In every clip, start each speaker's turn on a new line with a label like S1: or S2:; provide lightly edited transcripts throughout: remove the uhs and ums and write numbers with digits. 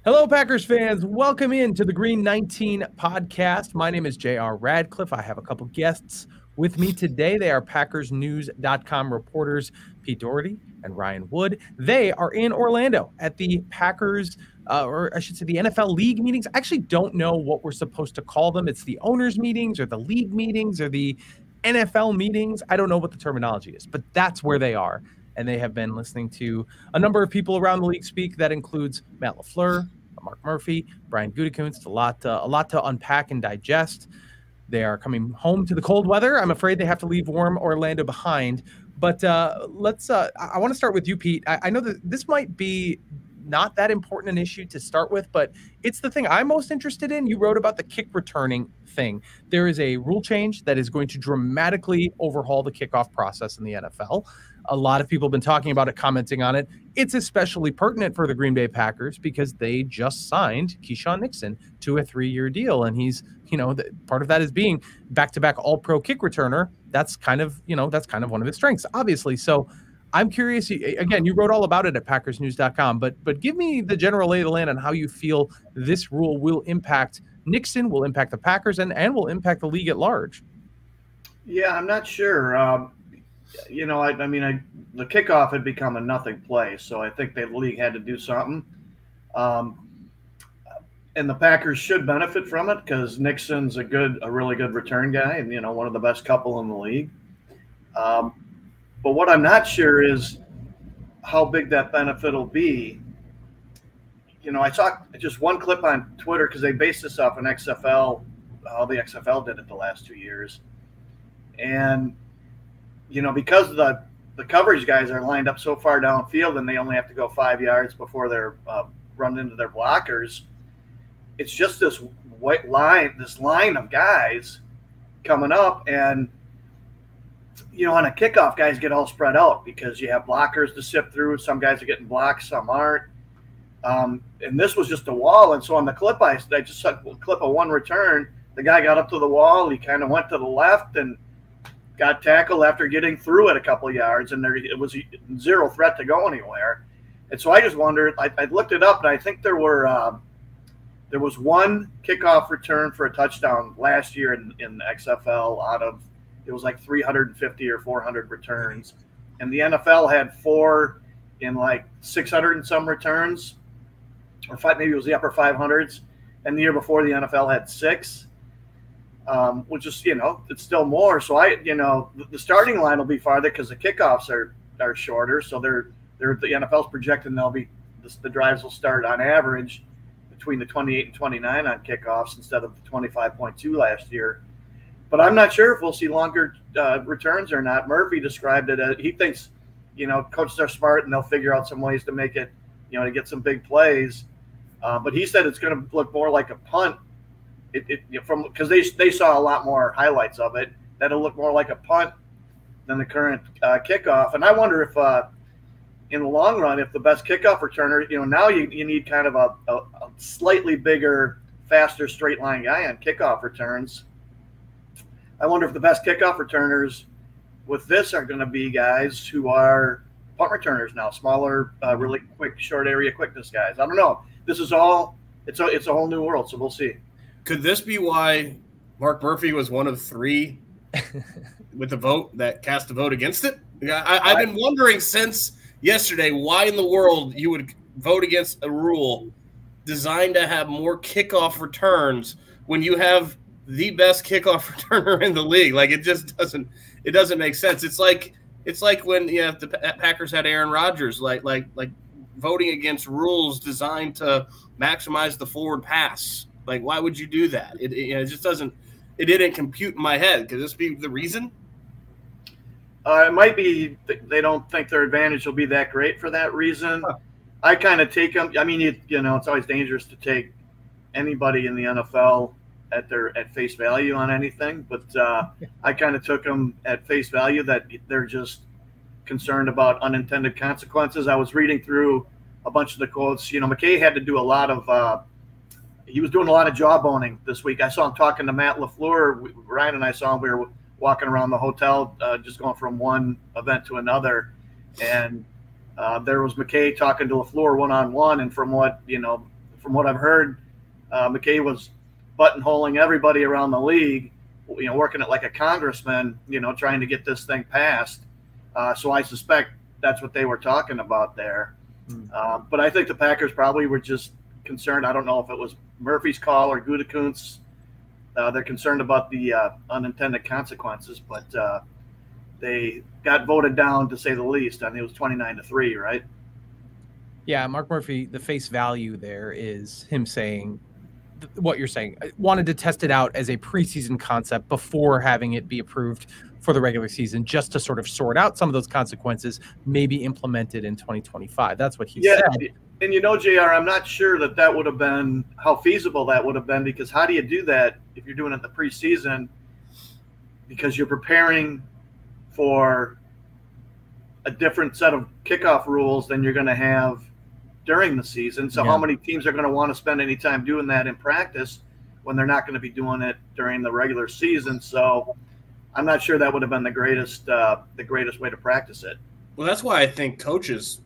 S1: Hello, Packers fans. Welcome in to the Green 19 podcast. My name is JR Radcliffe. I have a couple guests with me today. They are PackersNews.com reporters Pete Dougherty and Ryan Wood. They are in Orlando at the Packers, or I should say the NFL League meetings. I actually don't know what we're supposed to call them. It's the owners' meetings or the league meetings or the NFL meetings. I don't know what the terminology is, but that's where they are. And they have been listening to a number of people around the league speak. That includes Matt LaFleur, Mark Murphy, Brian Gutekunst, a lot to unpack and digest. They are coming home to the cold weather. I'm afraid they have to leave warm Orlando behind. But I want to start with you, Pete. I know that this might be not that important an issue to start with, but it's the thing I'm most interested in. You wrote about the kick returning thing. There is a rule change that is going to dramatically overhaul the kickoff process in the NFL. A lot of people have been talking about it, commenting on it. It's especially pertinent for the Green Bay Packers because they just signed Keisean Nixon to a 3-year deal. And he's, part of that is being back-to-back all-pro kick returner. That's kind of one of his strengths, obviously. So I'm curious, again, you wrote all about it at PackersNews.com, but give me the general lay of the land on how you feel this rule will impact Nixon, will impact the Packers, and will impact the league at large.
S2: Yeah, I'm not sure. The kickoff had become a nothing play, so I think the league had to do something. And the Packers should benefit from it because Nixon's a really good return guy and, one of the best couple in the league. But what I'm not sure is how big that benefit will be. I saw just one clip on Twitter because they based this off an XFL, how the XFL did it the last 2 years. And, because the coverage guys are lined up so far downfield and they only have to go 5 yards before they're run into their blockers, it's just this line of guys coming up. And, on a kickoff, guys get all spread out because you have blockers to sift through. Some guys are getting blocked, some aren't. And this was just a wall. And so on the clip, I just saw a clip of one return. The guy got up to the wall. He kind of went to the left and got tackled after getting through it a couple of yards. And it was zero threat to go anywhere. And so I just wondered, I looked it up, and I think there was one kickoff return for a touchdown last year in the XFL out of, it was like 350 or 400 returns. And the NFL had 4 in like 600 and some returns, or 5, maybe it was the upper 500s. And the year before, the NFL had 6, which is, it's still more. So the starting line will be farther because the kickoffs are shorter. So the NFL's projecting the drives will start on average between the 28 and 29 on kickoffs instead of the 25.2 last year. But I'm not sure if we'll see longer returns or not. Murphy described it as he thinks, coaches are smart and they'll figure out some ways to make it, to get some big plays. But he said it's going to look more like a punt. Because they saw a lot more highlights of it. That'll look more like a punt than the current kickoff. And I wonder if, in the long run, if the best kickoff returner, now you need kind of a slightly bigger, faster straight line guy on kickoff returns. I wonder if the best kickoff returners with this are going to be guys who are punt returners now, smaller, really quick, short area quickness guys. I don't know. This is all it's a whole new world, so we'll see.
S3: Could this be why Mark Murphy was one of 3 with the vote that cast a vote against it? I've been wondering since yesterday why in the world you would vote against a rule designed to have more kickoff returns when you have the best kickoff returner in the league. Like it doesn't make sense. It's like when the Packers had Aaron Rodgers, like voting against rules designed to maximize the forward pass. Like, why would you do that? It just doesn't. It didn't compute in my head. Could this be the reason?
S2: It might be they don't think their advantage will be that great for that reason. Huh. I kind of take them. I mean, it's always dangerous to take anybody in the NFL at face value on anything, but I kind of took them at face value that they're just concerned about unintended consequences. I was reading through a bunch of the quotes. McKay had to do a lot of he was doing a lot of jawboning this week. I saw him talking to Matt LaFleur. Ryan and I saw him. We were walking around the hotel, just going from one event to another, and there was McKay talking to LaFleur one-on-one, and from from what I've heard, McKay was buttonholing everybody around the league, working it like a congressman, trying to get this thing passed. So I suspect that's what they were talking about there. But I think the Packers probably were just concerned. I don't know if it was Murphy's call or Gutekunst. They're concerned about the unintended consequences, but they got voted down, to say the least. I think it was 29-3, right?
S1: Yeah, Mark Murphy, the face value there is him saying what you're saying. I wanted to test it out as a preseason concept before having it be approved for the regular season, just to sort of sort out some of those consequences, maybe implemented in 2025. That's what he said.
S2: And JR, I'm not sure that would have been how feasible that would have been, because how do you do that if you're doing it in the preseason? Because you're preparing for a different set of kickoff rules than you're going to have during the season. So how many teams are going to want to spend any time doing that in practice when they're not going to be doing it during the regular season? So I'm not sure that would have been the greatest way to practice it.
S3: Well, that's why I think coaches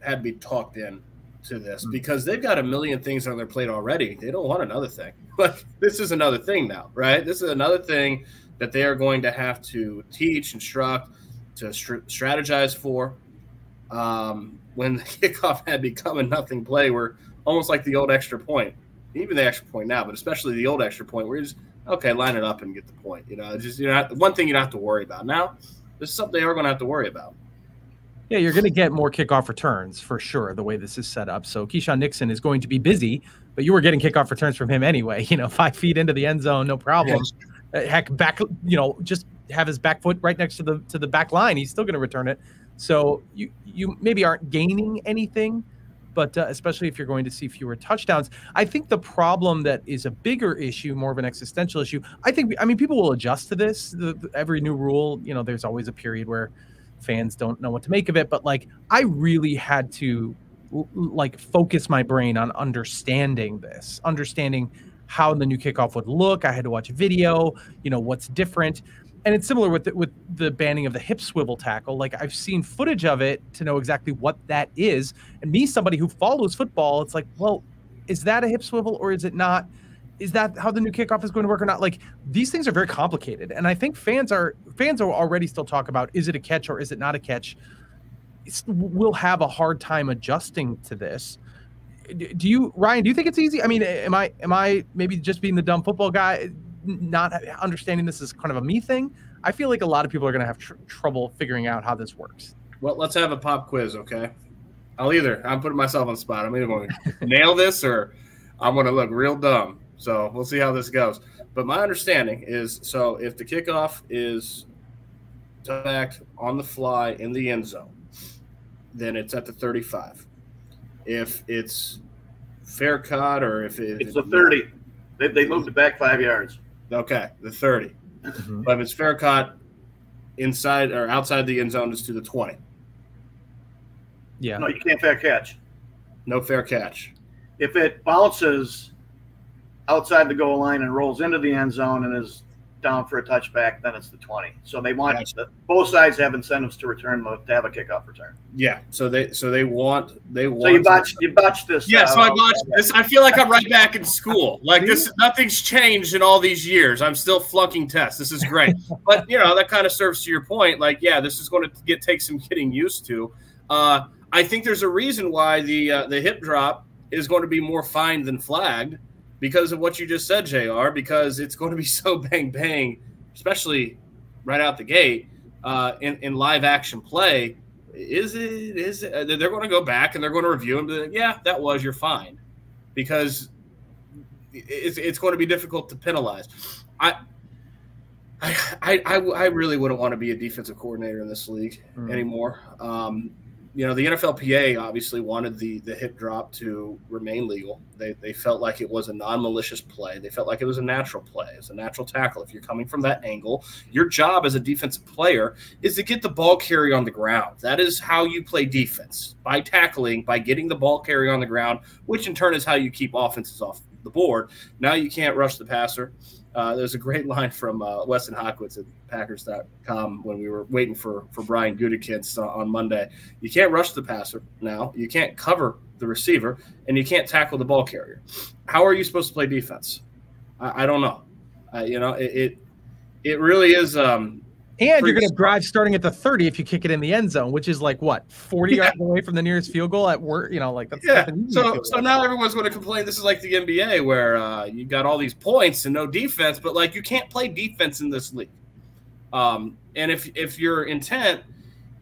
S3: had to be talked in to this, because they've got a million things on their plate already. They don't want another thing. Like, this is another thing now, right? This is another thing that they are going to have to teach, instruct, to strategize for. When the kickoff had become a nothing play, we're almost like the old extra point, even the extra point now, but especially the old extra point where you just, okay, line it up and get the point. Just one thing you don't have to worry about. Now, this is something they are going to have to worry about.
S1: Yeah, you're going to get more kickoff returns for sure, the way this is set up. So Keisean Nixon is going to be busy, but you were getting kickoff returns from him anyway. 5 feet into the end zone, no problem. Yes. Heck, back, just have his back foot right next to the back line. He's still going to return it. So you maybe aren't gaining anything, but especially if you're going to see fewer touchdowns. I think the problem that is a bigger issue, more of an existential issue, people will adjust to this. Every new rule, there's always a period where fans don't know what to make of it. But I really had to focus my brain on understanding how the new kickoff would look. I had to watch a video, what's different. And it's similar with the banning of the hip swivel tackle. I've seen footage of it to know exactly what that is. And me, somebody who follows football, it's well, is that a hip swivel or is it not? Is that how the new kickoff is going to work or not? These things are very complicated. And I think fans are already still talk about, is it a catch or is it not a catch? We'll have a hard time adjusting to this. Ryan, do you think it's easy? Am I maybe just being the dumb football guy, not understanding this is kind of a me thing? I feel like a lot of people are going to have trouble figuring out how this works.
S3: Well, let's have a pop quiz, okay? I'm putting myself on the spot. I'm either going to nail this or I'm going to look real dumb. So we'll see how this goes. But my understanding is, so if the kickoff is back on the fly in the end zone, then it's at the 35. If it's fair cut or if
S2: it's the 30. They moved it back 5 yards.
S3: Okay, the 30. Mm-hmm. But if it's fair cut inside or outside the end zone, it's to the 20.
S1: Yeah.
S2: No, you can't fair catch.
S3: No fair catch.
S2: If it bounces outside the goal line and rolls into the end zone and is down for a touchback, then it's the 20. So they want both sides have incentives to return to have a kickoff return.
S3: Yeah. So they want.
S2: So you botched this.
S3: Yeah. So I botched this. I feel like I'm right back in school. This, nothing's changed in all these years. I'm still flunking tests. This is great. But that kind of serves to your point. This is going to take some getting used to. I think there's a reason why the hip drop is going to be more fined than flagged, because of what you just said, JR, because it's going to be so bang, especially right out the gate in live action play. Is it? They're going to go back and they're going to review and be like, yeah, that was your fine, because it's going to be difficult to penalize. I really wouldn't want to be a defensive coordinator in this league anymore. The NFLPA obviously wanted the hip drop to remain legal. They felt like it was a non-malicious play. They felt like it was a natural play. It's a natural tackle. If you're coming from that angle, your job as a defensive player is to get the ball carrier on the ground. That is how you play defense, by tackling, by getting the ball carrier on the ground, which in turn is how you keep offenses off the board. Now you can't rush the passer. There's a great line from Weston Hockwitz at Packers.com when we were waiting for Brian Gutekunst on Monday. You can't rush the passer now. You can't cover the receiver, and you can't tackle the ball carrier. How are you supposed to play defense? I don't know. It really is.
S1: And you're going to drive starting at the 30 if you kick it in the end zone, which is like what, 40 yards away from the nearest field goal at work. That's
S3: So now everyone's going to complain. This is like the NBA where you got all these points and no defense, but like you can't play defense in this league. And if your intent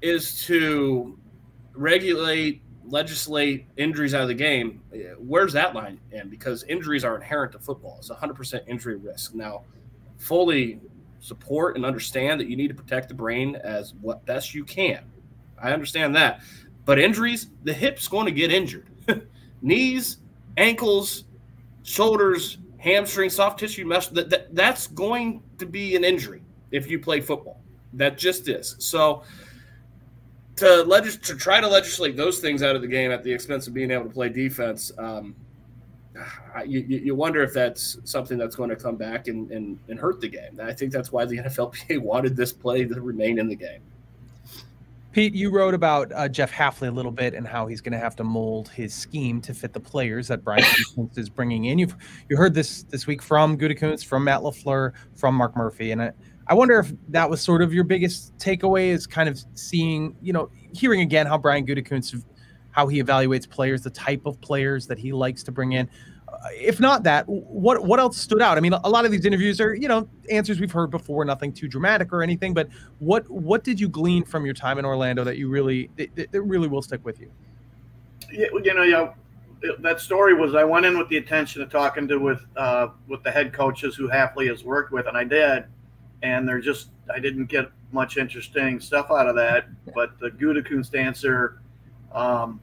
S3: is to legislate injuries out of the game, where's that line in? Because injuries are inherent to football. It's 100% injury risk. Now, fully support and understand that you need to protect the brain as what best you can. I understand that. But injuries, the hip's going to get injured. Knees, ankles, shoulders, hamstring, soft tissue mesh, that's going to be an injury if you play football. That just is. So to try to legislate those things out of the game at the expense of being able to play defense, you wonder if that's something that's going to come back and hurt the game. I think that's why the NFLPA wanted this play to remain in the game.
S1: Pete, you wrote about Jeff Hafley a little bit and how he's going to have to mold his scheme to fit the players that Brian Gutekunst is bringing in. You heard this week from Gutekunst, from Matt LaFleur, from Mark Murphy, and I wonder if that was sort of your biggest takeaway, is kind of seeing, hearing again how Brian Gutekunst, how he evaluates players, the type of players that he likes to bring in. If not that, what else stood out? I mean, a lot of these interviews are, answers we've heard before, nothing too dramatic or anything, but what did you glean from your time in Orlando that you really will stick with you?
S2: That story was, I went in with the intention of talking with the head coaches who Hafley has worked with, and I did. And I didn't get much interesting stuff out of that. But the Gutekunst answer, because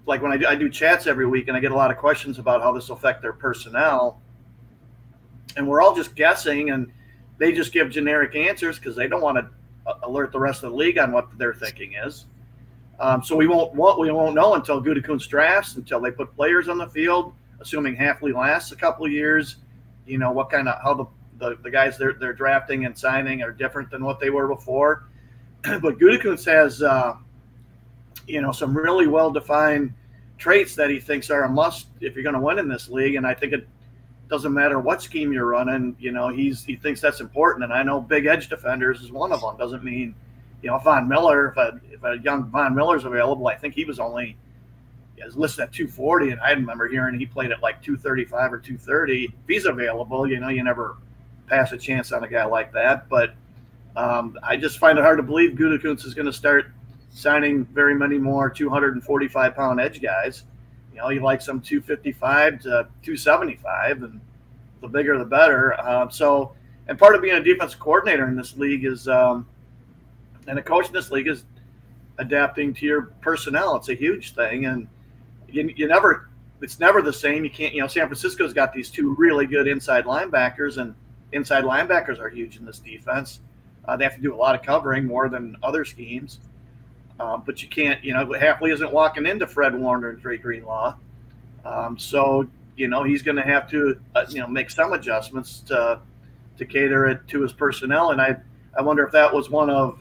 S2: when I do chats every week, and I get a lot of questions about how this will affect their personnel, and we're all just guessing, and they just give generic answers because they don't want to alert the rest of the league on what their thinking is. So we won't know until Gutekunst drafts, until they put players on the field, assuming Hafley lasts a couple of years. How the guys they're drafting and signing are different than what they were before. But Gutekunst has, some really well-defined traits that he thinks are a must if you're going to win in this league. And I think it doesn't matter what scheme you're running, he thinks that's important. And I know big edge defenders is one of them. Doesn't mean, Von Miller, if a young Von Miller's available, I think he was listed at 240, and I remember hearing he played at like 235 or 230. If he's available, you never pass a chance on a guy like that. But I just find it hard to believe Gutekunst is going to start signing very many more 245-pound edge guys. He likes them 255 to 275, and the bigger the better. And part of being a defensive coordinator in this league is, and a coach in this league, is adapting to your personnel. It's a huge thing, and it's never the same. You can't, San Francisco's got these two really good inside linebackers, and inside linebackers are huge in this defense. They have to do a lot of covering, more than other schemes. But you can't, Hafley isn't walking into Fred Warner and Dre Greenlaw. So he's going to have to, make some adjustments to cater it to his personnel. And I wonder if that was one of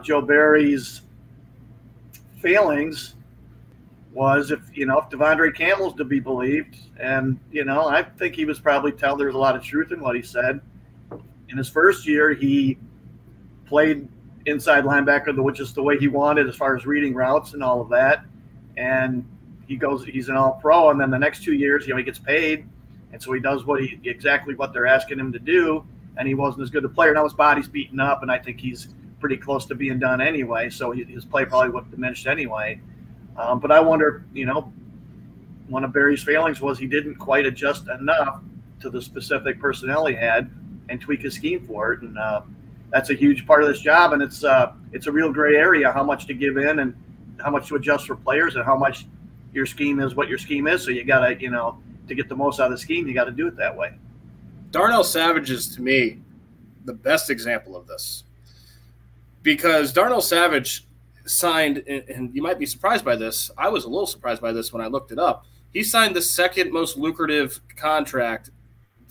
S2: Joe Barry's failings, was if Devondre Campbell's to be believed, and I think he was probably there's a lot of truth in what he said. In his first year, he played inside linebacker, which is the way he wanted as far as reading routes and all of that. And he's an all-pro, and then the next 2 years, he gets paid, and so he does exactly what they're asking him to do. And he wasn't as good a player. Now his body's beaten up, and I think he's pretty close to being done anyway. So his play probably would have diminished anyway. But I wonder, one of Barry's failings was he didn't quite adjust enough to the specific personnel he had and tweak his scheme for it. And that's a huge part of this job. And it's a real gray area, how much to give in and how much to adjust for players and how much your scheme is what your scheme is. So you got to, to get the most out of the scheme, you got to do it that way.
S3: Darnell Savage is, to me, the best example of this, because Darnell Savage signed, and you might be surprised by this. I was a little surprised by this when I looked it up. He signed the second most lucrative contract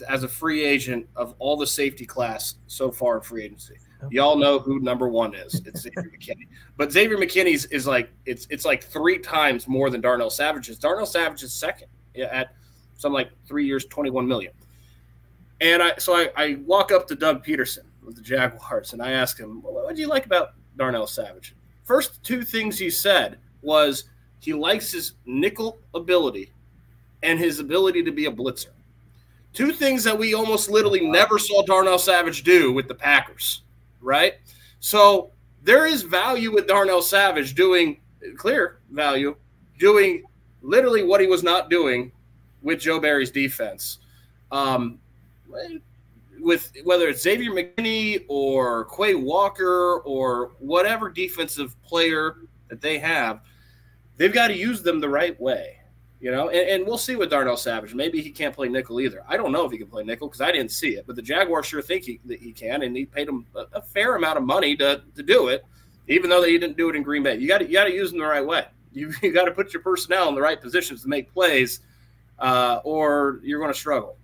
S3: as a free agent of all the safety class so far in free agency. Y'all know who number one is. It's Xavier McKinney. But Xavier McKinney's is like it's like 3 times more than Darnell Savage's. Darnell Savage is second at something like 3 years, $21 million. And I walk up to Doug Peterson with the Jaguars, and I ask him, what do you like about Darnell Savage? First 2 things he said was he likes his nickel ability and his ability to be a blitzer. 2 things that we almost literally never saw Darnell Savage do with the Packers, right? So there is value with Darnell Savage doing literally what he was not doing with Joe Barry's defense. With whether it's Xavier McKinney or Quay Walker or whatever defensive player that they have, they've got to use them the right way, and we'll see with Darnell Savage. Maybe he can't play nickel either. I don't know if he can play nickel because I didn't see it, but the Jaguars sure think that he can, and he paid him a fair amount of money to do it, even though he didn't do it in Green Bay. You got to use them the right way. You got to put your personnel in the right positions to make plays, or you're going to struggle.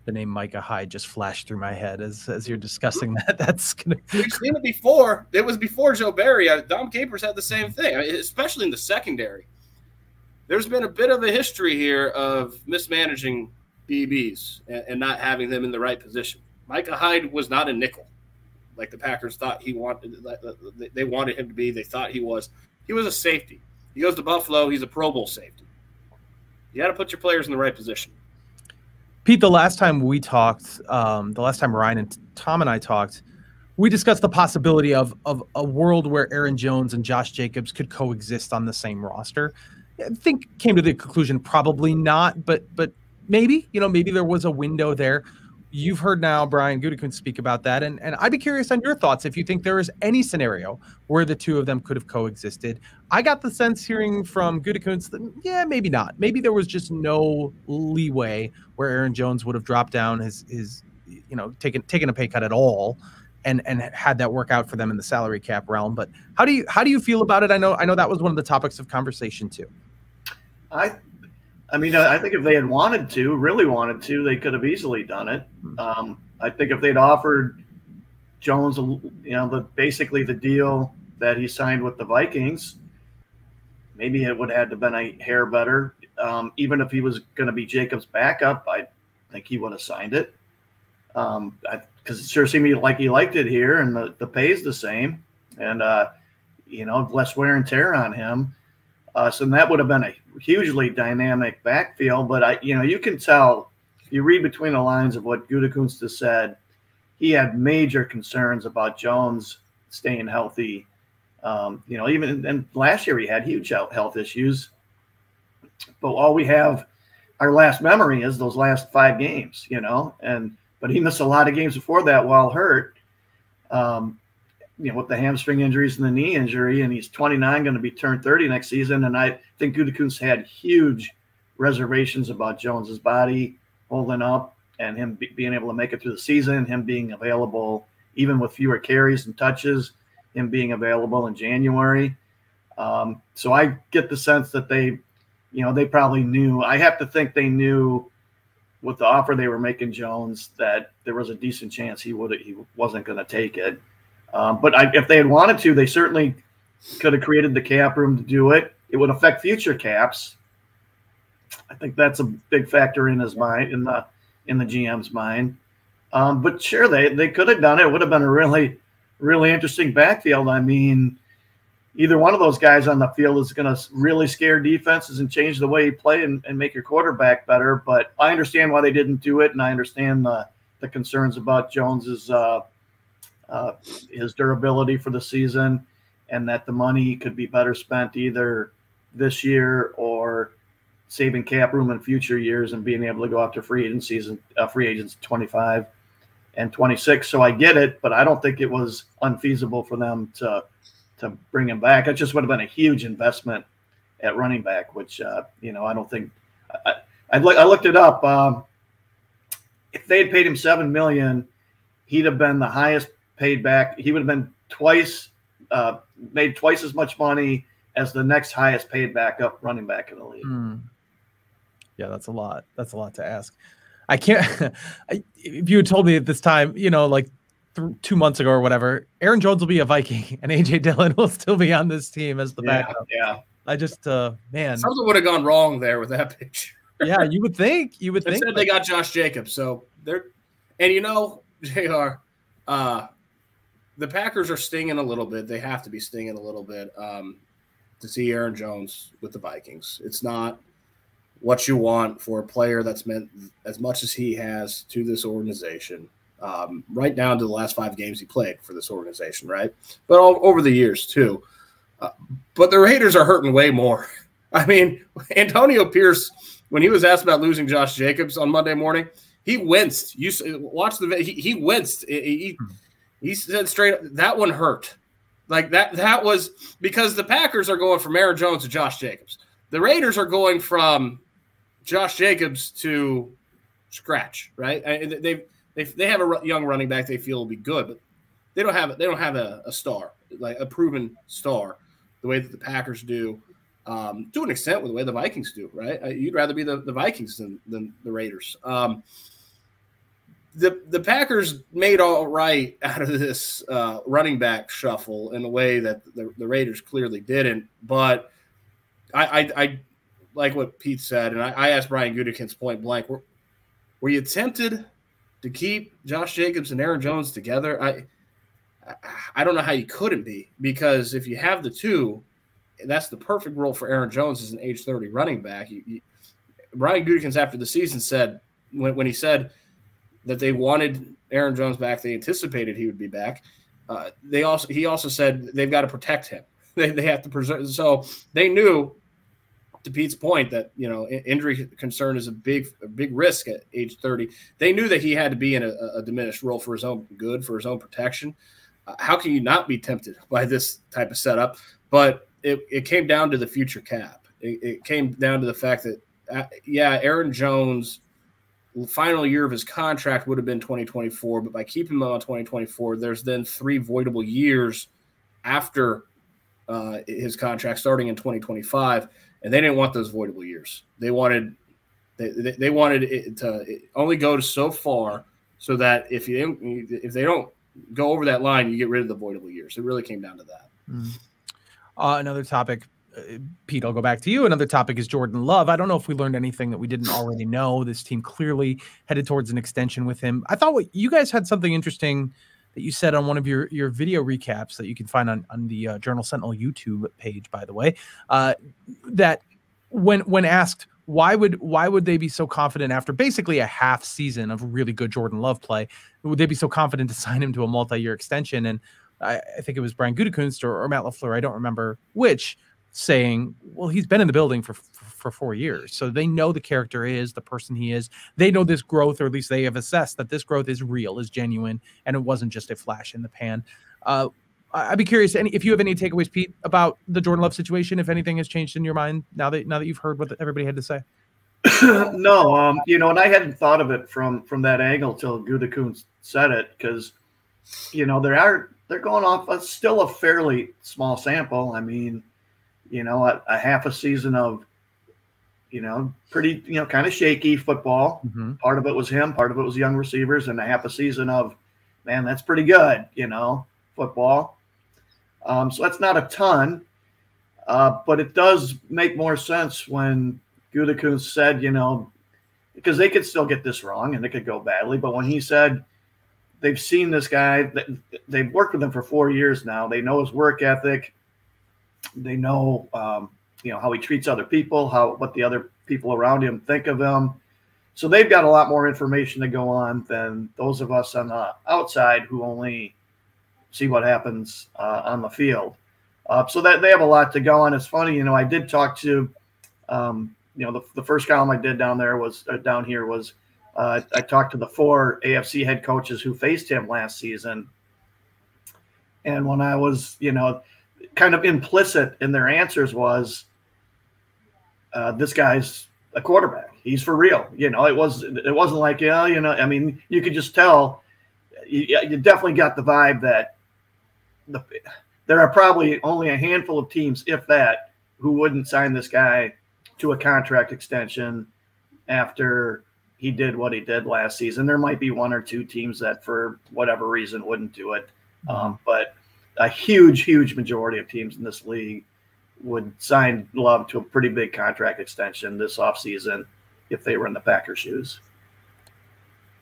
S1: The name Micah Hyde just flashed through my head as you're discussing that. That's gonna.
S3: We've seen it before. It was before Joe Barry. Dom Capers had the same thing, especially in the secondary. There's been a bit of a history here of mismanaging DBs and not having them in the right position. Micah Hyde was not a nickel, like the Packers thought he wanted. They wanted him to be. They thought he was. He was a safety. He goes to Buffalo. He's a Pro Bowl safety. You got to put your players in the right position.
S1: Pete, the last time we talked, the last time Ryan and Tom and I talked, we discussed the possibility of a world where Aaron Jones and Josh Jacobs could coexist on the same roster. I think came to the conclusion probably not, but maybe, maybe there was a window there. You've heard now Brian Gutekunst speak about that, and I'd be curious on your thoughts if you think there is any scenario where the 2 of them could have coexisted. I got the sense hearing from Gutekunst that, yeah, maybe not. Maybe there was just no leeway where Aaron Jones would have dropped down his taken a pay cut at all, and had that work out for them in the salary cap realm. But how do you feel about it? I know that was one of the topics of conversation too.
S2: I think if they had really wanted to, they could have easily done it. I think if they'd offered Jones, basically the deal that he signed with the Vikings, maybe it would have had to been a hair better. Even if he was going to be Jacobs' backup, I think he would have signed it. Because it sure seemed like he liked it here, and the pay's the same, and less wear and tear on him. So that would have been a hugely dynamic backfield. But you can tell if you read between the lines of what Gutekunst has said, he had major concerns about Jones staying healthy. Even last year he had huge health issues. But all we have, our last memory is those last 5 games. But he missed a lot of games before that while hurt. With the hamstring injuries and the knee injury, and he's 29, going to be turned 30 next season. And I think Gutekunst had huge reservations about Jones's body holding up and him being able to make it through the season, him being available even with fewer carries and touches, him being available in January. So I get the sense that they probably knew. I have to think they knew with the offer they were making Jones that there was a decent chance he wasn't going to take it. But if they had wanted to, they certainly could have created the cap room to do it. It would affect future caps. I think that's a big factor in his mind, in the GM's mind. But sure, they could have done it. It would have been a really, really interesting backfield. Either one of those guys on the field is going to really scare defenses and change the way you play and make your quarterback better. But I understand why they didn't do it, and I understand the concerns about Jones's his durability for the season, and that the money could be better spent either this year or saving cap room in future years and being able to go after free agents 25 and 26. So I get it, but I don't think it was unfeasible for them to bring him back. It just would have been a huge investment at running back, which I don't think. I looked it up. If they had paid him $7 million, he'd have been the highest paid back. He would have been made twice as much money as the next highest paid backup running back in the league.
S1: Yeah, that's a lot. That's a lot to ask. I can't. If you had told me at this time, 2 months ago or whatever, Aaron Jones will be a Viking and AJ Dillon will still be on this team as the backup.
S2: Yeah.
S1: I just, man.
S3: Something would have gone wrong there with that picture.
S1: Yeah, you would think.
S3: Instead, they got Josh Jacobs. So they're, and JR, the Packers are stinging a little bit. They have to be stinging a little bit to see Aaron Jones with the Vikings. It's not what you want for a player that's meant as much as he has to this organization, right down to the last 5 games he played for this organization, right? But all over the years too. But the Raiders are hurting way more. I mean, Antonio Pierce, when he was asked about losing Josh Jacobs on Monday morning, he winced. You watch the video. He winced. He said straight up, that one hurt. Like that was because the Packers are going from Aaron Jones to Josh Jacobs. The Raiders are going from Josh Jacobs to scratch, right? And they have a young running back they feel will be good, but they don't have a star, like a proven star, the way that the Packers do, to an extent with the way the Vikings do, right? You'd rather be the Vikings than the Raiders. The Packers made all right out of this running back shuffle in a way that the Raiders clearly didn't. But I like what Pete said, and I asked Brian Gutekunst point blank, were you tempted to keep Josh Jacobs and Aaron Jones together? I don't know how you couldn't be, because if you have the two, that's the perfect role for Aaron Jones as an age 30 running back. Brian Gutekunst after the season said when he said that they wanted Aaron Jones back, they anticipated he would be back. He also said they've got to protect him. They have to preserve. So they knew, to Pete's point, that injury concern is a big risk at age 30. They knew that he had to be in a diminished role for his own good, for his own protection. How can you not be tempted by this type of setup? But it came down to the future cap. It came down to the fact that, Aaron Jones' final year of his contract would have been 2024, but by keeping him on 2024, there's then 3 voidable years after his contract starting in 2025, and they didn't want those voidable years. They wanted it to only go to so far, so that if they don't go over that line, you get rid of the voidable years. It really came down to that.
S1: Another topic, Pete, I'll go back to you. Another topic is Jordan Love. I don't know if we learned anything that we didn't already know. This team clearly headed towards an extension with him. I thought you guys had something interesting that you said on one of your video recaps that you can find on the Journal Sentinel YouTube page, by the way, that when asked why would they be so confident after basically a half season of really good Jordan Love play, would they be so confident to sign him to a multi-year extension? And I think it was Brian Gutekunst or Matt LaFleur, I don't remember which, saying, well, he's been in the building for 4 years. So they know the character is the person he is. They know this growth, or at least they have assessed that this growth is real, is genuine, and it wasn't just a flash in the pan. I'd be curious if you have any takeaways, Pete, about the Jordan Love situation, if anything has changed in your mind now that you've heard what everybody had to say.
S2: No, and I hadn't thought of it from that angle till Gutekunst said it, because, they're going off still a fairly small sample. I mean, a half a season of, pretty, kind of shaky football. Mm-hmm. Part of it was him, part of it was young receivers, and a half a season of, man, that's pretty good, football. So that's not a ton, but it does make more sense when Gutekunst said, because they could still get this wrong and it could go badly, but when he said they've seen this guy, they've worked with him for 4 years now, they know his work ethic, they know, how he treats other people, what the other people around him think of him. So they've got a lot more information to go on than those of us on the outside who only see what happens on the field. So that they have a lot to go on. It's funny, I did talk to, the first column I did down here was I talked to the 4 AFC head coaches who faced him last season. And when I was, kind of implicit in their answers was, this guy's a quarterback. He's for real. It wasn't like, I mean, you could just tell, you definitely got the vibe that there are probably only a handful of teams, if that, who wouldn't sign this guy to a contract extension after he did what he did last season. There might be one or two teams that for whatever reason wouldn't do it. But a huge majority of teams in this league would sign Love to a pretty big contract extension this offseason if they were in the Packers' shoes.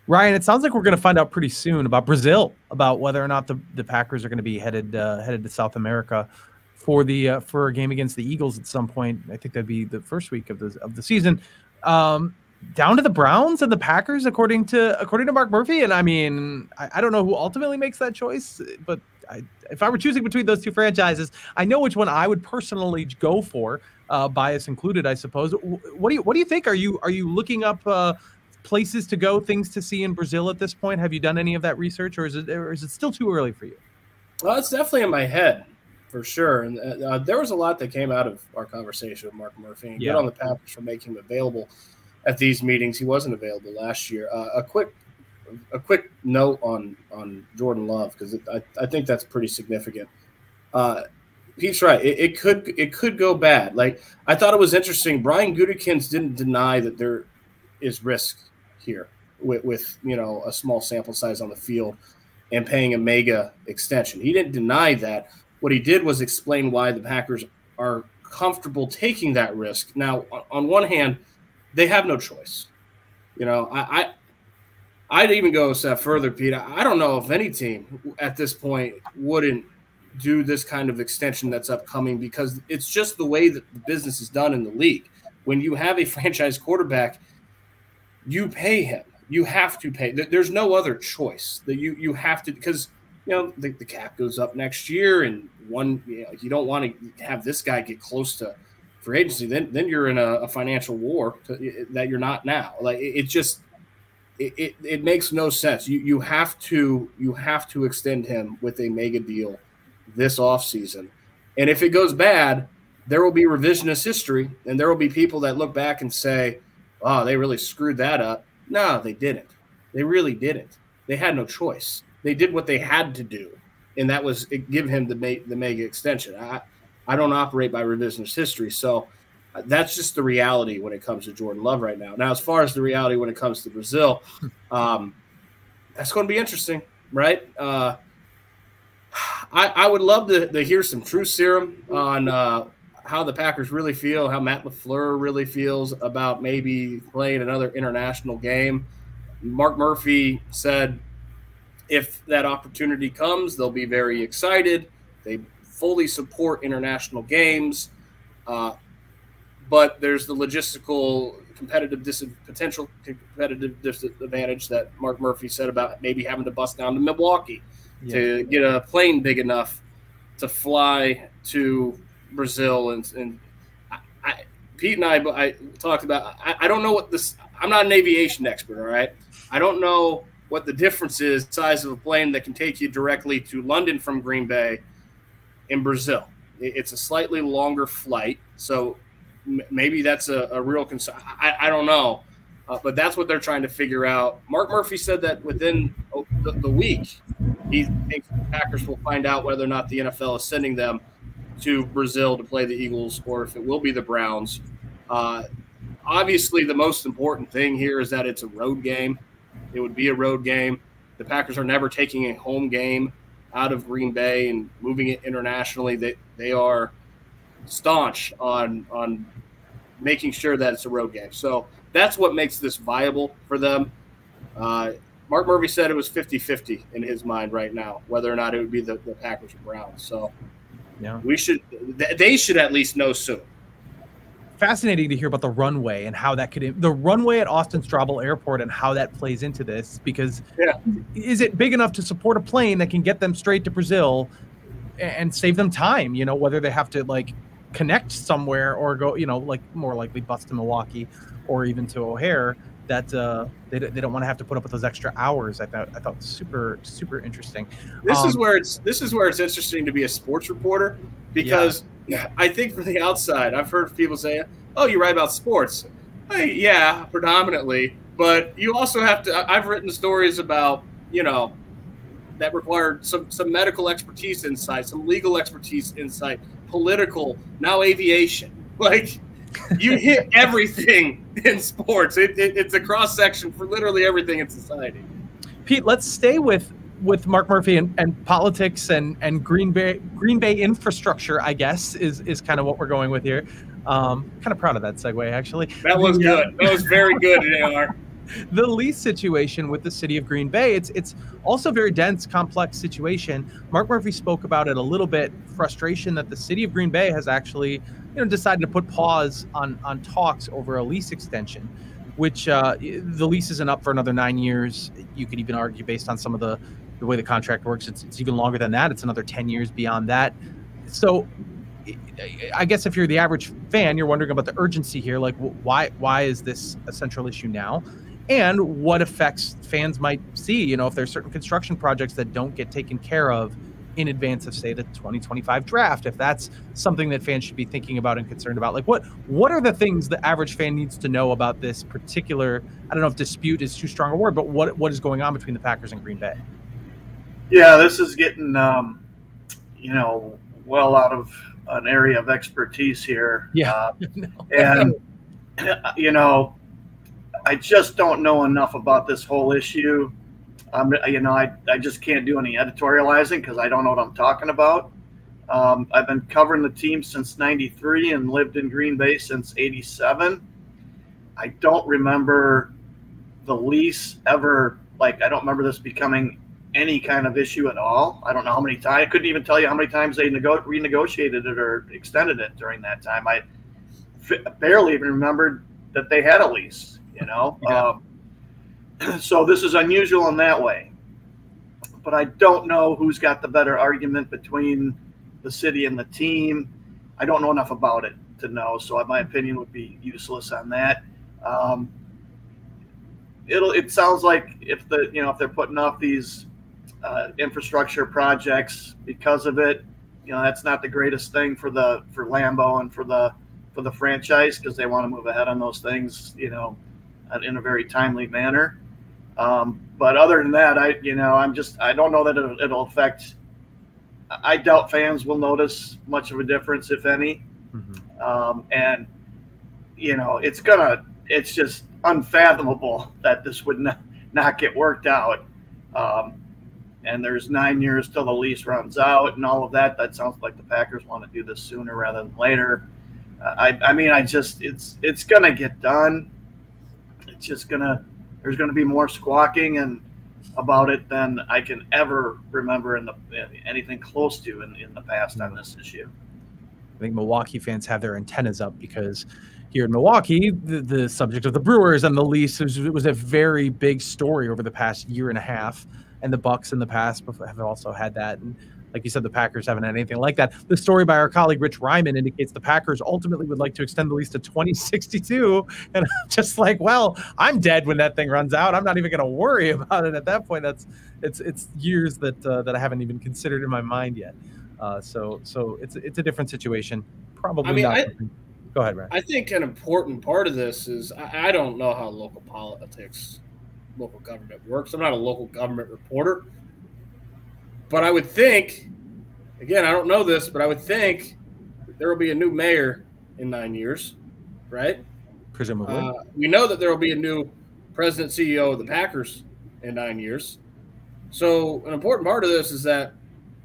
S1: Ryan, it sounds like we're going to find out pretty soon about Brazil, about whether or not the Packers are going to be headed to South America for a game against the Eagles at some point. I think that'd be the first week of the season. Down to the Browns and the Packers, according to Mark Murphy. And I mean, I don't know who ultimately makes that choice, but if I were choosing between those two franchises, I know which one I would personally go for, bias included, I suppose. What do you think? Are you looking up places to go, things to see in Brazil at this point? Have you done any of that research, or is it still too early for you?
S3: Well, it's definitely in my head for sure. And there was a lot that came out of our conversation with Mark Murphy. And good on the Packers for making him available at these meetings. He wasn't available last year. A quick note on Jordan Love, because I think that's pretty significant. Pete's right. It could go bad. Like, I thought it was interesting. Brian Gutekunst didn't deny that there is risk here with a small sample size on the field and paying a mega extension. He didn't deny that. What he did was explain why the Packers are comfortable taking that risk. Now, on one hand, they have no choice. I'd even go a step further, Pete. I don't know if any team at this point wouldn't do this kind of extension that's upcoming, because it's just the way that the business is done in the league. When you have a franchise quarterback, you pay him. You have to pay. There's no other choice. That you have to, because the cap goes up next year, and you don't want to have this guy get close to free agency. Then you're in a financial war that you're not now. Like, it makes no sense. You have to extend him with a mega deal this offseason. And if it goes bad, there will be revisionist history, and there will be people that look back and say, oh, they really screwed that up. No, they didn't. They really didn't. They had no choice. They did what they had to do, and that was give him the mega extension. I don't operate by revisionist history, so that's just the reality when it comes to Jordan Love right now. Now, as far as the reality when it comes to Brazil, that's going to be interesting, right? I would love to hear some truth serum on how the Packers really feel, how Matt LaFleur really feels about maybe playing another international game. Mark Murphy said if that opportunity comes, they'll be very excited. They fully support international games. But there's the logistical potential competitive disadvantage that Mark Murphy said about maybe having to bust down to Milwaukee to get a plane big enough to fly to Brazil. And Pete and I talked about, I don't know what this, I'm not an aviation expert, all right? I don't know what the difference is, size of a plane that can take you directly to London from Green Bay in Brazil. It's a slightly longer flight, so maybe that's a real concern. I don't know, but that's what they're trying to figure out. Mark Murphy said that within the week, he thinks the Packers will find out whether or not the NFL is sending them to Brazil to play the Eagles, or if it will be the Browns. Obviously, the most important thing here is that it's a road game. It would be a road game. The Packers are never taking a home game out of Green Bay and moving it internationally. They are staunch on making sure that it's a road game. So that's what makes this viable for them. Mark Murphy said it was 50-50 in his mind right now, whether or not it would be the Packers or Browns. So they should at least know soon.
S1: Fascinating to hear about the runway and how that the runway at Austin Straubel Airport and how that plays into this, because is it big enough to support a plane that can get them straight to Brazil and save them time, whether they have to like connect somewhere or go, like more likely bus to Milwaukee or even to O'Hare, that they don't want to have to put up with those extra hours. I thought super, super interesting.
S3: This is where it's interesting to be a sports reporter, because I think from the outside, I've heard people say, oh, you write about sports. Hey, yeah, predominantly. But you also have to – I've written stories about, that require some medical expertise insight, some legal expertise insight, political, now aviation. Like, you hit everything in sports. It's a cross section for literally everything in society.
S1: Pete, let's stay with Mark Murphy and politics and Green Bay infrastructure, I guess, is kind of what we're going with here. Kind of proud of that segue, actually.
S3: That was good. That was very good, JR.
S1: The lease situation with the city of Green Bay, it's also a very dense, complex situation. Mark Murphy spoke about it a little bit, frustration that the city of Green Bay has actually decided to put pause on talks over a lease extension, which the lease isn't up for another 9 years. You could even argue, based on some of the way the contract works, it's even longer than that. It's another 10 years beyond that. So I guess if you're the average fan, you're wondering about the urgency here. Like, why is this a central issue now? And what effects fans might see, if there's certain construction projects that don't get taken care of in advance of, say, the 2025 draft, if that's something that fans should be thinking about and concerned about. Like, what are the things the average fan needs to know about this particular, I don't know if dispute is too strong a word, but what is going on between the Packers and Green Bay?
S2: Yeah, this is getting, well out of an area of expertise here.
S1: Yeah.
S2: And, I just don't know enough about this whole issue. I just can't do any editorializing because I don't know what I'm talking about. I've been covering the team since '93 and lived in Green Bay since '87. I don't remember the lease ever, I don't remember this becoming any kind of issue at all. I don't know how many times. I couldn't even tell you how many times they renegotiated it or extended it during that time. I barely even remembered that they had a lease.
S1: Yeah.
S2: So this is unusual in that way, but I don't know who's got the better argument between the city and the team. I don't know enough about it to know, so my opinion would be useless on that. It sounds like if they're putting off these infrastructure projects because of it, that's not the greatest thing for Lambeau and for the franchise, because they want to move ahead on those things, in a very timely manner. But other than that, I don't know that it'll affect. I doubt fans will notice much of a difference, if any. Mm-hmm. And it's just unfathomable that this would not get worked out. And there's 9 years till the lease runs out and all of that. That sounds like the Packers want to do this sooner rather than later. It's going to get done. It's just there's going to be more squawking and about it than I can ever remember in anything close to in the past on this issue.
S1: I think Milwaukee fans have their antennas up because here in Milwaukee, the subject of the Brewers and the lease was a very big story over the past year and a half. And the Bucks in the past have also had that. And like you said, the Packers haven't had anything like that. The story by our colleague Rich Ryman indicates the Packers ultimately would like to extend the lease to 2062. And I'm just like, well, I'm dead when that thing runs out. I'm not even going to worry about it at that point. It's years that I haven't even considered in my mind yet. So it's a different situation. Probably not. Go ahead, Ryan.
S3: I think an important part of this is I don't know how local government works. I'm not a local government reporter. But I would think, again, I don't know this, but I would think there will be a new mayor in 9 years, right?
S1: Presumably.
S3: We know that there will be a new president, CEO of the Packers in 9 years. So an important part of this is that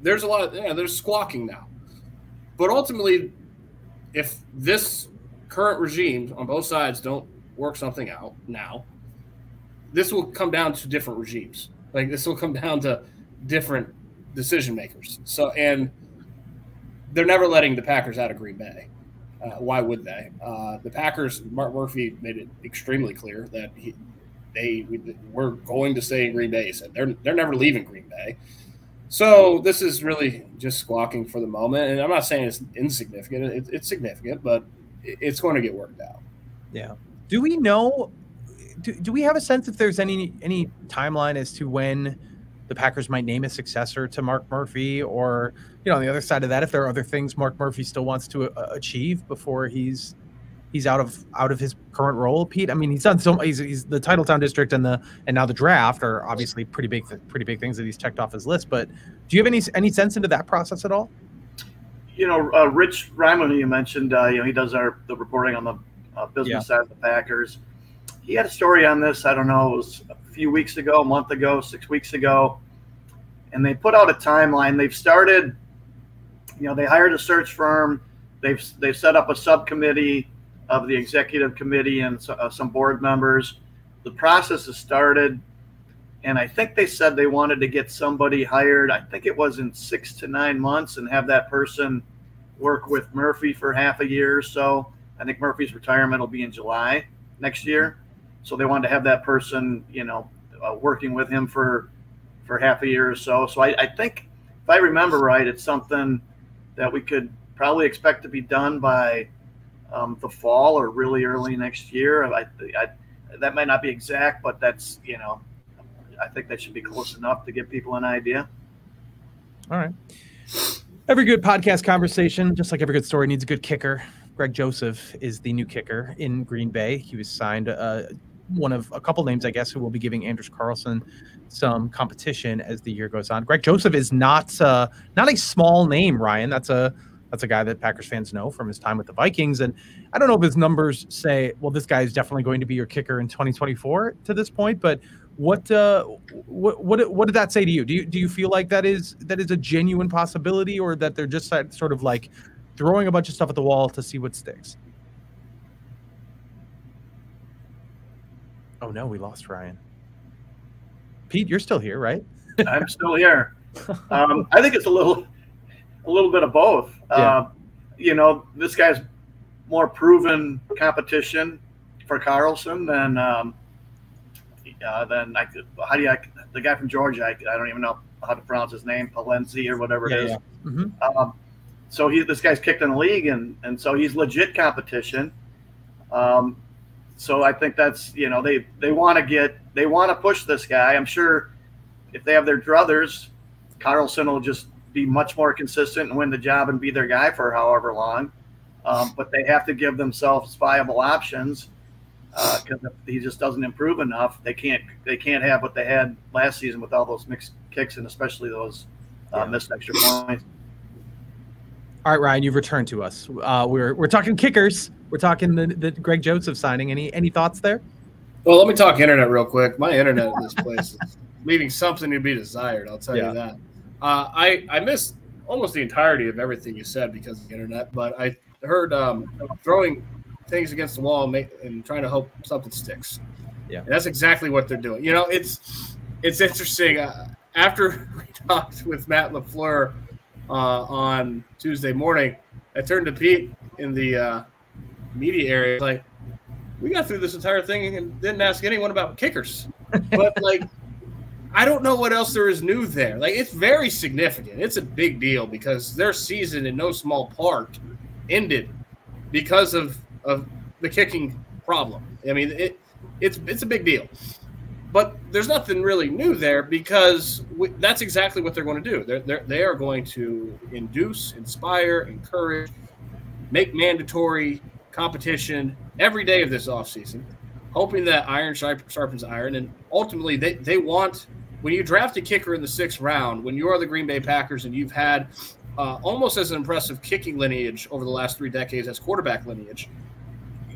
S3: there's there's squawking now. But ultimately, if this current regime on both sides don't work something out now, this will come down to different regimes. This will come down to different decision makers. So, and they're never letting the Packers out of Green Bay. Why would they? The Packers, Mark Murphy made it extremely clear that we're going to stay in Green Bay. He said they're never leaving Green Bay. So this is really just squawking for the moment. And I'm not saying it's insignificant. It's significant, but it's going to get worked out.
S1: Yeah. Do we know? Do we have a sense if there's any timeline as to when the Packers might name a successor to Mark Murphy, or on the other side of that, if there are other things Mark Murphy still wants to achieve before he's out of his current role? Pete, I mean, he's done he's the Titletown District and now the draft are obviously pretty big things that he's checked off his list. But do you have any sense into that process at all?
S2: Rich Ryman, you mentioned, he does the reporting on business side of the Packers. He had a story on this, I don't know, it was a few weeks ago, a month ago, 6 weeks ago, and they put out a timeline. They've started, they hired a search firm. They've set up a subcommittee of the executive committee and some board members. The process has started, and I think they said they wanted to get somebody hired, I think it was in 6 to 9 months, and have that person work with Murphy for half a year or so. I think Murphy's retirement will be in July next year. So they wanted to have that person, working with him for half a year or so. So I think, if I remember right, it's something that we could probably expect to be done by the fall or really early next year. That might not be exact, but that's, I think that should be close enough to give people an idea.
S1: All right. Every good podcast conversation, just like every good story, needs a good kicker. Greg Joseph is the new kicker in Green Bay. He was signed one of a couple names, I guess, who will be giving Anders Carlson some competition as the year goes on. Greg Joseph is not a small name, Ryan. That's a guy that Packers fans know from his time with the Vikings. And I don't know if his numbers say, well, this guy is definitely going to be your kicker in 2024 to this point. But what did that say to you? Do you feel like that is a genuine possibility, or that they're just sort of like throwing a bunch of stuff at the wall to see what sticks? Oh no, we lost Ryan. Pete, you're still here, right?
S2: I'm still here. I think it's a little bit of both. Yeah. This guy's more proven competition for Carlson than the guy from Georgia. I don't even know how to pronounce his name, Palenzi or whatever it is. Yeah. Mm-hmm. So this guy's kicked in the league, and so he's legit competition. So I think that's, they want to push this guy. I'm sure if they have their druthers, Carlson will just be much more consistent and win the job and be their guy for however long. But they have to give themselves viable options, because if he just doesn't improve enough, they can't have what they had last season with all those mixed kicks and especially those missed extra points.
S1: All right, Ryan, you've returned to us. We're talking kickers. We're talking the Greg Joseph signing. Any thoughts there?
S3: Well, let me talk internet real quick. My internet in this place is leaving something to be desired. I'll tell you that. I missed almost the entirety of everything you said because of the internet, but I heard throwing things against the wall and trying to hope something sticks. Yeah, and that's exactly what they're doing. It's interesting. After we talked with Matt LaFleur on Tuesday morning, I turned to Pete in the media area, like, we got through this entire thing and didn't ask anyone about kickers. But I don't know what else there is new there. It's very significant. It's a big deal because their season, in no small part, ended because of the kicking problem. I mean, it's a big deal. But there's nothing really new there because that's exactly what they're going to do. They are going to induce, inspire, encourage, make mandatory competition every day of this offseason, hoping that iron sharpens iron. And ultimately, they want, when you draft a kicker in the 6th round, when you are the Green Bay Packers and you've had almost as an impressive kicking lineage over the last 3 decades as quarterback lineage,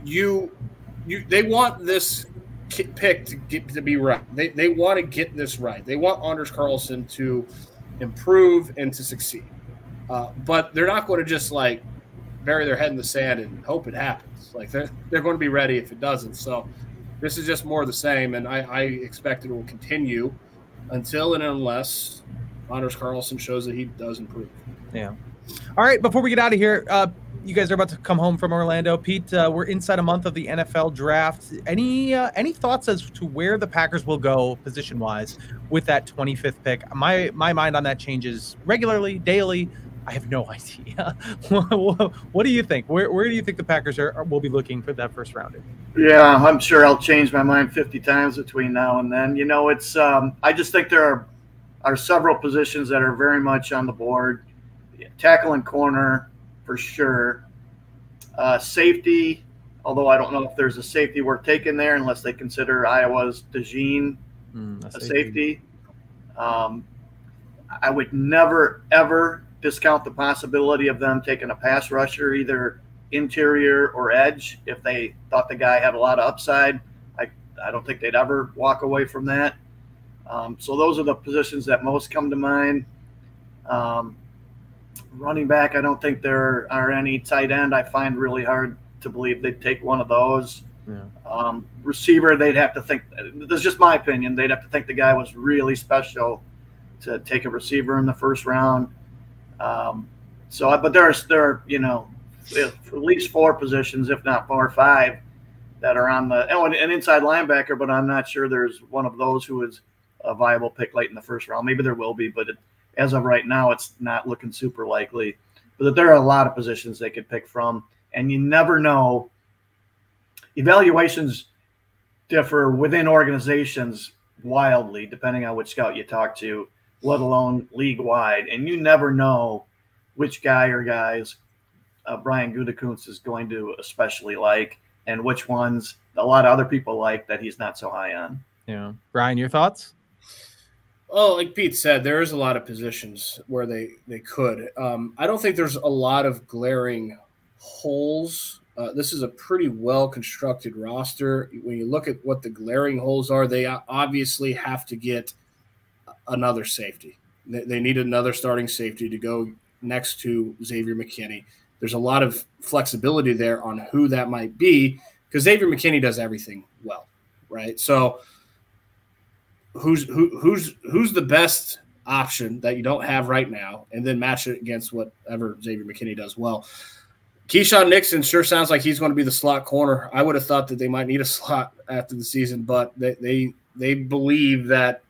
S3: they want this pick to be right. They want to get this right. They want Anders Carlson to improve and to succeed. But they're not going to just bury their head in the sand and hope it happens. They're going to be ready if it doesn't. So this is just more of the same, and I expect it will continue until and unless Anders Carlson shows that he does improve.
S1: Yeah. All right, before we get out of here, you guys are about to come home from Orlando. Pete, we're inside a month of the NFL draft. Any thoughts as to where the Packers will go position-wise with that 25th pick? My mind on that changes regularly, daily. I have no idea. What do you think? Where do you think the Packers will be looking for that first rounder?
S2: Yeah, I'm sure I'll change my mind 50 times between now and then. It's I just think there are several positions that are very much on the board. Tackle and corner for sure. Safety, although I don't know if there's a safety worth taking there unless they consider Iowa's DeJean a safety. I would never, ever discount the possibility of them taking a pass rusher, either interior or edge. If they thought the guy had a lot of upside, I don't think they'd ever walk away from that. So those are the positions that most come to mind. Running back, I don't think there are any. Tight end, I find really hard to believe they'd take one of those. Yeah. Receiver, they'd have to think. This is just my opinion. They'd have to think the guy was really special to take a receiver in the first round. But there are at least 4 positions, if not 4 or 5, that are on an inside linebacker. But I'm not sure there's one of those who is a viable pick late in the first round. Maybe there will be, but as of right now, it's not looking super likely. But there are a lot of positions they could pick from, and you never know. Evaluations differ within organizations wildly, depending on which scout you talk to, let alone league-wide. And you never know which guy or guys Brian Gutekunst is going to especially like, and which ones a lot of other people like that he's not so high on.
S1: Yeah. Brian, your thoughts?
S3: Oh, like Pete said, there is a lot of positions where they could. I don't think there's a lot of glaring holes. This is a pretty well-constructed roster. When you look at what the glaring holes are, they obviously have to get another safety. They need another starting safety to go next to Xavier McKinney. There's a lot of flexibility there on who that might be because Xavier McKinney does everything well, right? So who's the best option that you don't have right now, and then match it against whatever Xavier McKinney does well. Keisean Nixon sure sounds like he's going to be the slot corner. I would have thought that they might need a slot after the season, but they believe that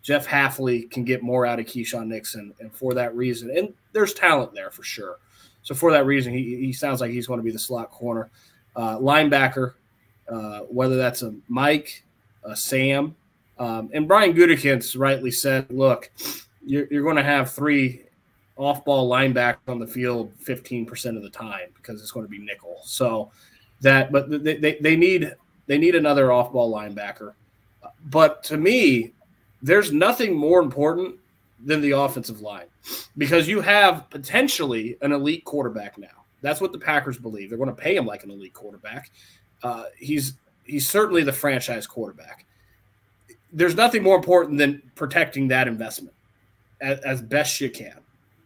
S3: Jeff Hafley can get more out of Keisean Nixon, and for that reason, and there's talent there for sure. So for that reason, he sounds like he's going to be the slot corner. Linebacker, whether that's a Mike, a Sam, and Brian Gutekunst rightly said, look, you're going to have 3 off-ball linebackers on the field 15% of the time because it's going to be nickel. So but they need another off-ball linebacker. But to me, there's nothing more important than the offensive line because you have potentially an elite quarterback now. That's what the Packers believe. They're going to pay him like an elite quarterback. He's certainly the franchise quarterback. There's nothing more important than protecting that investment as best you can.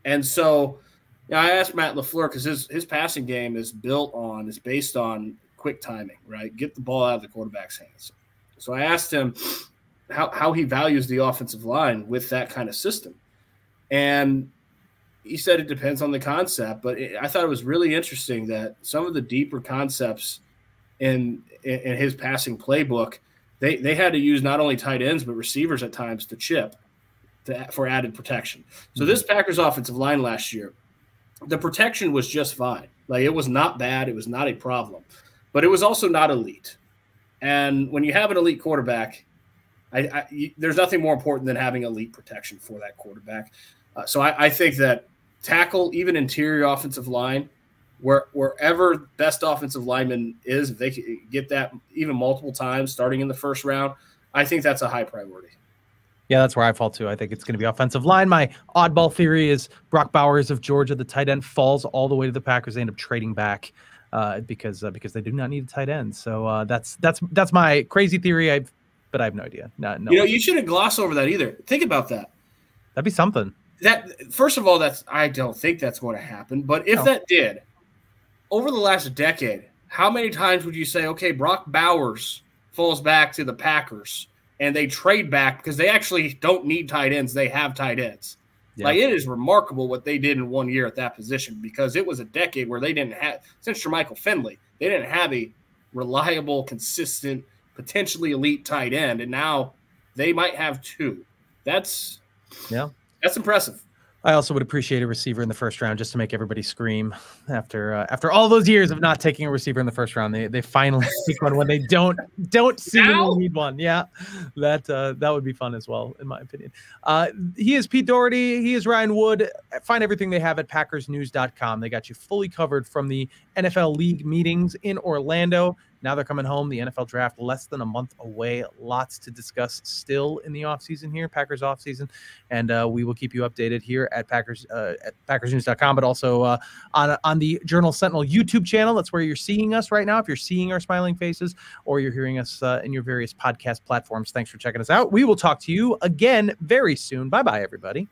S3: And so I asked Matt LaFleur because his passing game is based on quick timing, right? Get the ball out of the quarterback's hands. So I asked him how he values the offensive line with that kind of system. And he said it depends on the concept, but I thought it was really interesting that some of the deeper concepts in his passing playbook, they had to use not only tight ends but receivers at times to chip for added protection. So this Packers offensive line last year, the protection was just fine. Like, it was not bad. It was not a problem, but it was also not elite. And when you have an elite quarterback, there's nothing more important than having elite protection for that quarterback. So I think that tackle, even interior offensive line, wherever best offensive lineman is, if they can get that even multiple times starting in the first round, I think that's a high priority.
S1: Yeah, that's where I fall too. I think it's going to be offensive line. My oddball theory is Brock Bowers of Georgia, the tight end, falls all the way to the Packers. They end up trading back because they do not need a tight end. So that's my crazy theory. But I have no idea. No.
S3: You shouldn't gloss over that either. Think about that.
S1: That'd be something.
S3: That first of all, I don't think that's going to happen. But if that did, over the last decade, how many times would you say, okay, Brock Bowers falls back to the Packers and they trade back because they actually don't need tight ends. They have tight ends. Yeah. Like, it is remarkable what they did in 1 year at that position, because it was a decade where they didn't have, since Jermichael Finley, they didn't have a reliable, consistent, potentially elite tight end, and now they might have 2. That's impressive.
S1: I also would appreciate a receiver in the first round just to make everybody scream after all those years of not taking a receiver in the first round. They finally pick one when they don't seemingly need one. Yeah, that would be fun as well, in my opinion. He is Pete Dougherty. He is Ryan Wood. Find everything they have at PackersNews.com. They got you fully covered from the NFL League meetings in Orlando. Now they're coming home. The NFL draft less than a month away. Lots to discuss still in the offseason here, Packers offseason. And we will keep you updated here at PackersNews.com, but also on the Journal Sentinel YouTube channel. That's where you're seeing us right now. If you're seeing our smiling faces or you're hearing us in your various podcast platforms, thanks for checking us out. We will talk to you again very soon. Bye-bye, everybody.